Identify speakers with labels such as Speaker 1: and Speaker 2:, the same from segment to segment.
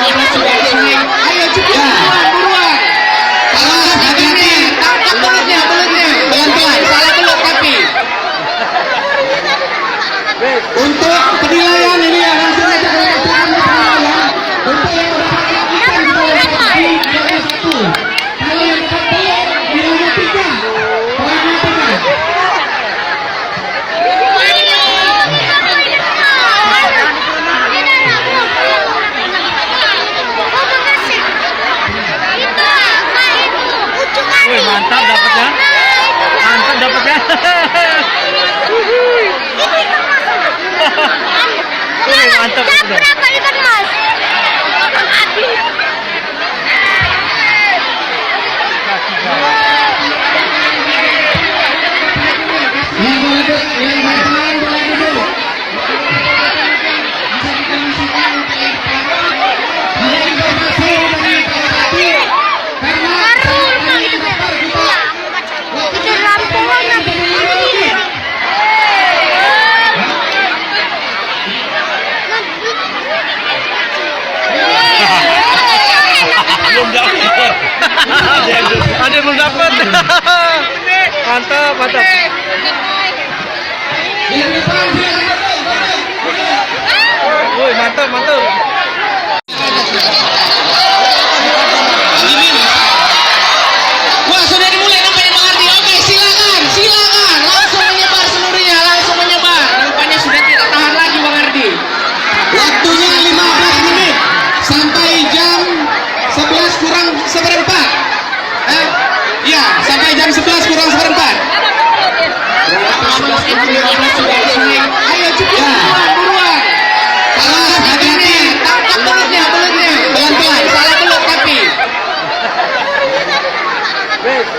Speaker 1: 15 sudah selesai. Ayo cepat buruan. Awas hati-hati. Tangkap belutnya. Pelan-pelan. Salah belut tapi. Untuk penilaian ini ya langsung aja kita lakukan penilaian. Untuk yang udah pakai ikan kita lakukan di nilai 1. Kalau yang satu nilainya 3. Poinnya 3.
Speaker 2: Wih, mantap dapatnya. Mantap dapatnya. Wih, mantap dapatnya.
Speaker 3: Berapa ikan mas?
Speaker 1: Yang bertahan boleh duduk. Bisa dikondisikan untuk yang pertama. Ada informasi dari Tati karena
Speaker 3: Itu lampunya
Speaker 2: Belum dapat. Ada belum dapat. Mantap.
Speaker 1: yang depan
Speaker 2: Wih, mantap.
Speaker 1: wah sudah dimulai nampaknya Bang Ardi. Oke silakan langsung menyebar seluruhnya, langsung menyebar. Nampaknya sudah tidak tahan lagi Bang Ardi. Waktunya 15 menit sampai jam 11 kurang seperempat. Ya sampai jam 11 kurang seperempat. 15 sudah selesai. Ayo cepat buruan. Awas hati-hati. Tangkap belutnya. Pelan-pelan. Salah belut tapi.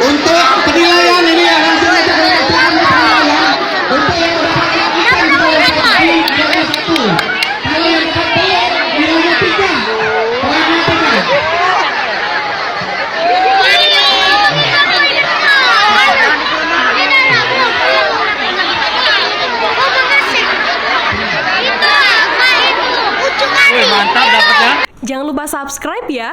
Speaker 1: Untuk penilaian ini ya langsung aja kita lakukan penilaian. Untuk yang udah pakai ikan kita lakukan di nilai 1. Kalau yang satu nilainya 3. Poinnya 3.
Speaker 2: Wih, mantap dapatnya.
Speaker 4: Jangan lupa subscribe ya.